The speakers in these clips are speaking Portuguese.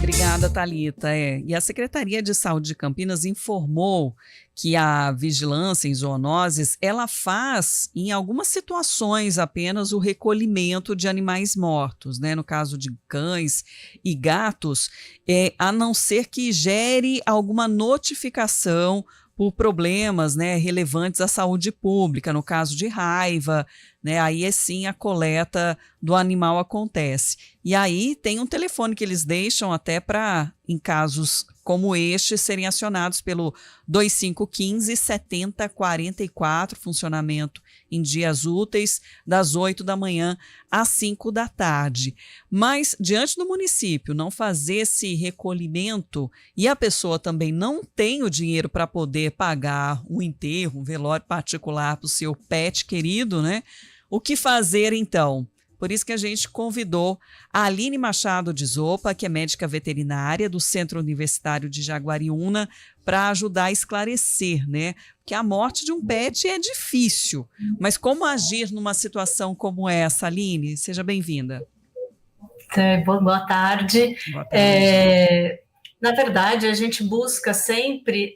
Obrigada, Thalita. E a Secretaria de Saúde de Campinas informou que a vigilância em zoonoses, ela faz, em algumas situações apenas, o recolhimento de animais mortos, né? No caso de cães e gatos, a não ser que gere alguma notificação por problemas, né, relevantes à saúde pública, no caso de raiva, né, aí sim a coleta do animal acontece. E aí tem um telefone que eles deixam até para, em casos como este, serem acionados pelo 2515-7044, funcionamento em dias úteis, das 8 da manhã às 5 da tarde. Mas, diante do município não fazer esse recolhimento e a pessoa também não tem o dinheiro para poder pagar um enterro, um velório particular para o seu pet querido, né? O que fazer então? Por isso que a gente convidou a Aline Machado de Zopa, que é médica veterinária do Centro Universitário de Jaguariúna, para ajudar a esclarecer, né? Que a morte de um pet é difícil, mas como agir numa situação como essa, Aline? Seja bem-vinda. Boa tarde. Boa tarde. Na verdade, a gente busca sempre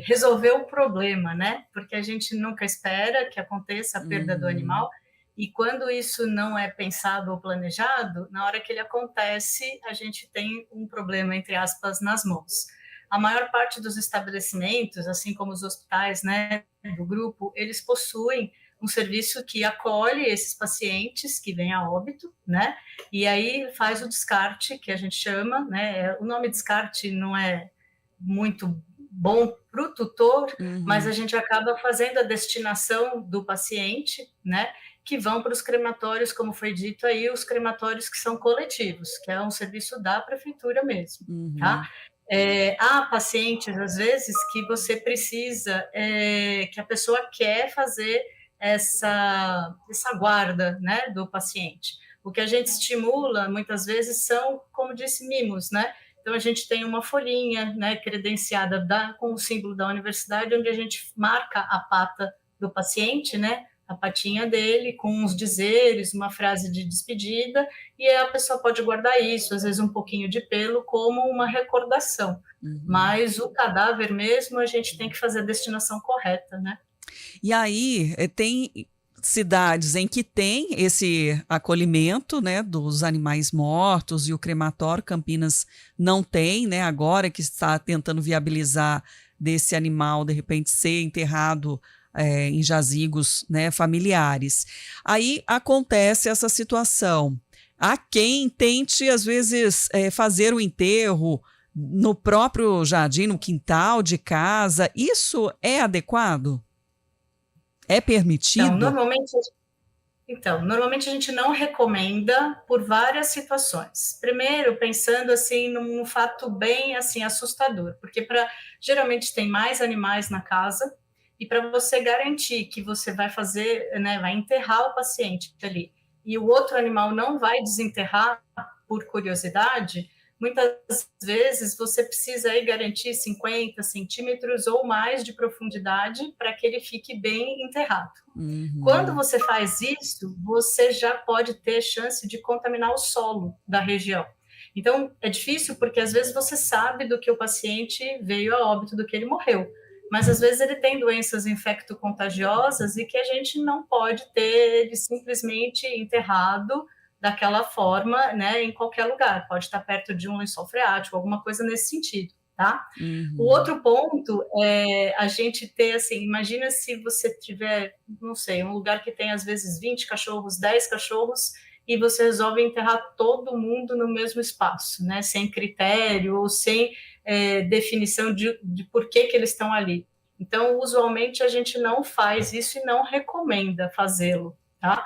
resolver o problema, né? Porque a gente nunca espera que aconteça a perda do Uhum. animal, e quando isso não é pensado ou planejado, na hora que ele acontece, a gente tem um problema, entre aspas, nas mãos. A maior parte dos estabelecimentos, assim como os hospitais, né, do grupo, eles possuem um serviço que acolhe esses pacientes que vêm a óbito, né? E aí faz o descarte, que a gente chama, né? O nome descarte não é muito bom para o tutor, mas Uhum. a gente acaba fazendo a destinação do paciente, né? Que vão para os crematórios, como foi dito aí, os crematórios que são coletivos, que é um serviço da prefeitura mesmo, tá? Uhum. Há pacientes, às vezes, que você precisa, que a pessoa quer fazer essa guarda, né, do paciente. O que a gente estimula, muitas vezes, são, como disse, mimos, né? Então, a gente tem uma folhinha, né, credenciada com o símbolo da universidade, onde a gente marca a pata do paciente, né, a patinha dele, com uns dizeres, uma frase de despedida, e a pessoa pode guardar isso, às vezes um pouquinho de pelo, como uma recordação. Uhum. Mas o cadáver mesmo, a gente tem que fazer a destinação correta, né? E aí tem cidades em que tem esse acolhimento, né, dos animais mortos, e o crematório Campinas não tem, né, agora que está tentando viabilizar desse animal de repente ser enterrado em jazigos, né, familiares. Aí acontece essa situação. Há quem tente às vezes fazer o enterro no próprio jardim, no quintal de casa. Isso é adequado? É Então, permitido? normalmente a gente não recomenda por várias situações. Primeiro, pensando assim num fato bem assim assustador, porque geralmente tem mais animais na casa, e para você garantir que você vai fazer, né, vai enterrar o paciente ali, e o outro animal não vai desenterrar por curiosidade, muitas vezes você precisa aí garantir 50 centímetros ou mais de profundidade para que ele fique bem enterrado. Quando Uhum. você faz isso, você já pode ter chance de contaminar o solo da região. Então, é difícil porque às vezes você sabe do que o paciente veio a óbito, do que ele morreu, mas às vezes ele tem doenças infecto-contagiosas e que a gente não pode ter ele simplesmente enterrado daquela forma, né, em qualquer lugar. Pode estar perto de um lençol freático, alguma coisa nesse sentido, tá? O Uhum. outro ponto é a gente ter, assim, imagina se você tiver, não sei, um lugar que tem às vezes 20 cachorros, 10 cachorros, e você resolve enterrar todo mundo no mesmo espaço, né? Sem critério ou sem definição de por que eles estão ali. Então, usualmente, a gente não faz isso e não recomenda fazê-lo, tá?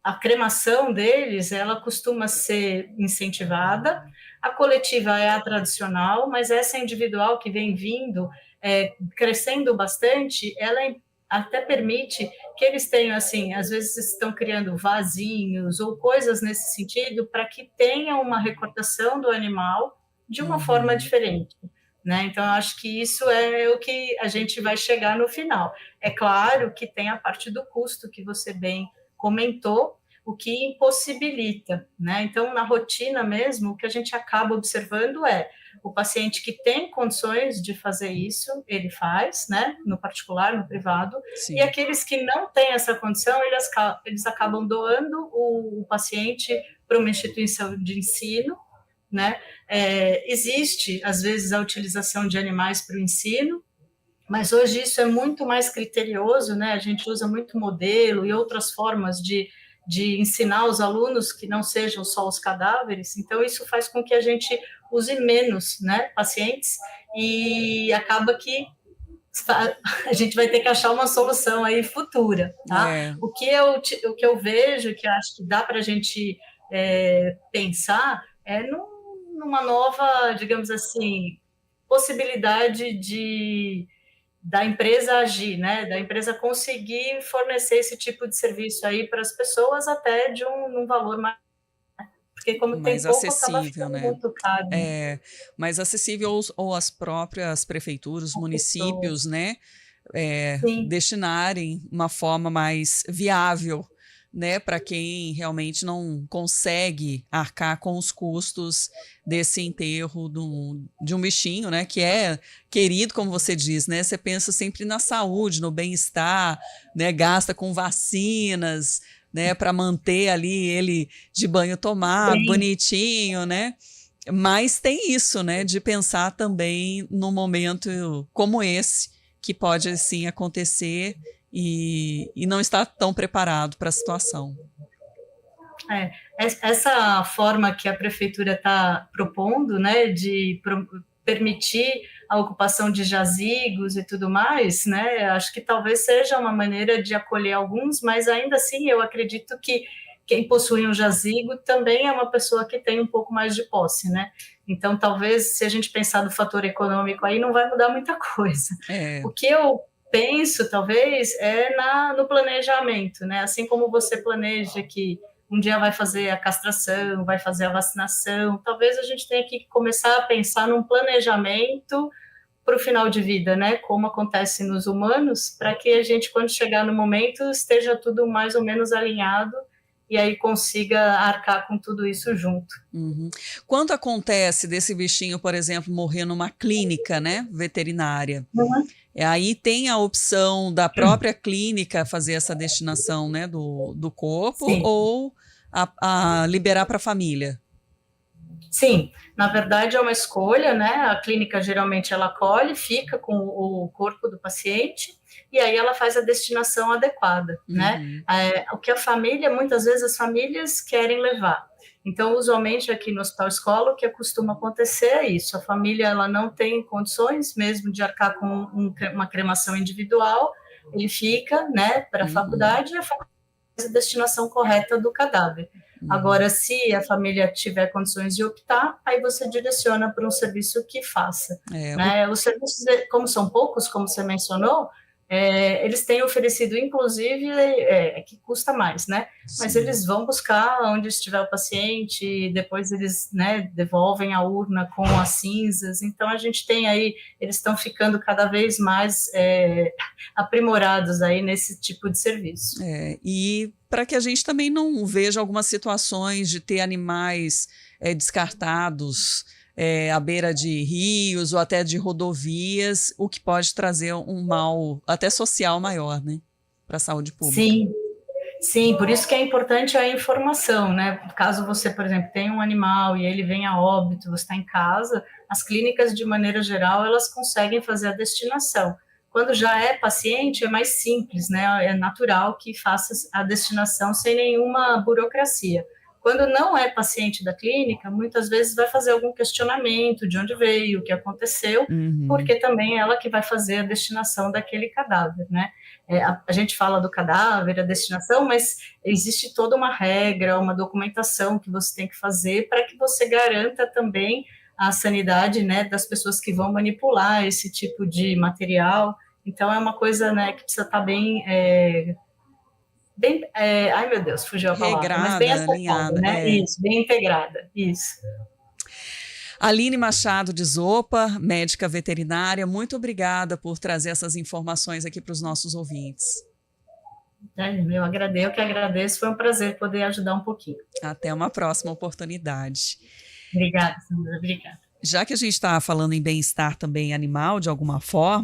A cremação deles, ela costuma ser incentivada. A coletiva é a tradicional, mas essa individual que vem vindo, crescendo bastante, ela até permite que eles tenham, assim, às vezes estão criando vasinhos ou coisas nesse sentido para que tenha uma recordação do animal de uma forma Uhum. diferente. Né? Então, eu acho que isso é o que a gente vai chegar no final. É claro que tem a parte do custo que você bem comentou. o que impossibilita, né? Então, na rotina mesmo, o que a gente acaba observando é o paciente que tem condições de fazer isso, ele faz, né? No particular, no privado, Sim. E aqueles que não têm essa condição, eles acabam doando o paciente para uma instituição de ensino, né? Existe, às vezes, a utilização de animais para o ensino, mas hoje isso é muito mais criterioso, né? A gente usa muito modelo e outras formas de ensinar os alunos que não sejam só os cadáveres, então isso faz com que a gente use menos, né, pacientes, e acaba que a gente vai ter que achar uma solução aí futura, tá? O que eu vejo, que eu acho que dá para a gente pensar, numa nova, digamos assim, possibilidade da empresa agir, né? Da empresa conseguir fornecer esse tipo de serviço aí para as pessoas até de um valor mais, porque como tem mais pouco, acaba acessível, ficando né? muito caro. Né? Mais acessível, ou as próprias prefeituras, municípios, né? Destinarem uma forma mais viável, né, para quem realmente não consegue arcar com os custos desse enterro de um bichinho, né, que é querido, como você diz, né, você pensa sempre na saúde, no bem-estar, né, gasta com vacinas, né, para manter ali ele de banho tomado, bonitinho, né, mas tem isso, né, de pensar também num momento como esse, que pode, assim, acontecer e não estar tão preparado para a situação. Essa forma que a prefeitura está propondo, né, de permitir a ocupação de jazigos e tudo mais, né, acho que talvez seja uma maneira de acolher alguns, mas ainda assim eu acredito que quem possui um jazigo também é uma pessoa que tem um pouco mais de posse, né? Então, talvez, se a gente pensar no fator econômico aí, não vai mudar muita coisa. O que eu penso, talvez, no planejamento, né? Assim como você planeja que um dia vai fazer a castração, vai fazer a vacinação, talvez a gente tenha que começar a pensar num planejamento para o final de vida, né? Como acontece nos humanos, para que a gente, quando chegar no momento, esteja tudo mais ou menos alinhado e aí consiga arcar com tudo isso junto. Uhum. Quando acontece desse bichinho, por exemplo, morrer numa clínica, né, veterinária, aí tem a opção da própria clínica fazer essa destinação, né, do corpo, Sim. Ou a liberar para a família? Sim, na verdade é uma escolha, né? A clínica geralmente ela acolhe, fica com o corpo do paciente e aí ela faz a destinação adequada, né? O que a família, muitas vezes as famílias querem levar. Então, usualmente aqui no Hospital Escola, o que costuma acontecer é isso: a família ela não tem condições mesmo de arcar com uma cremação individual, ele fica, né, para a faculdade e a faculdade faz a destinação correta do cadáver. Agora, se a família tiver condições de optar, aí você direciona para um serviço que faça. Né? Os serviços, como são poucos, como você mencionou, eles têm oferecido, inclusive, que custa mais, né? Sim. Mas eles vão buscar onde estiver o paciente, e depois eles, né, devolvem a urna com as cinzas. Então, a gente tem aí, eles estão ficando cada vez mais aprimorados aí nesse tipo de serviço. E para que a gente também não veja algumas situações de ter animais descartados à beira de rios ou até de rodovias, o que pode trazer um mal até social maior, né, para a saúde pública. Sim, por isso que é importante a informação, né? Caso você, por exemplo, tenha um animal e ele venha a óbito, você está em casa, as clínicas, de maneira geral, elas conseguem fazer a destinação. Quando já é paciente, é mais simples, né? É natural que faça a destinação sem nenhuma burocracia. Quando não é paciente da clínica, muitas vezes vai fazer algum questionamento de onde veio, o que aconteceu, porque também é ela que vai fazer a destinação daquele cadáver, né? A gente fala do cadáver, a destinação, mas existe toda uma regra, uma documentação que você tem que fazer para que você garanta também a sanidade, né, das pessoas que vão manipular esse tipo de material. Então, é uma coisa, né, que precisa estar bem... ai, meu Deus, fugiu a palavra. Regrada, mas bem acertada, alinhada. Né? Isso, bem integrada, isso. Aline Machado de Zopa, médica veterinária, muito obrigada por trazer essas informações aqui para os nossos ouvintes. Eu que agradeço, foi um prazer poder ajudar um pouquinho. Até uma próxima oportunidade. Obrigada, Sandra, obrigada. Já que a gente está falando em bem-estar também animal, de alguma forma,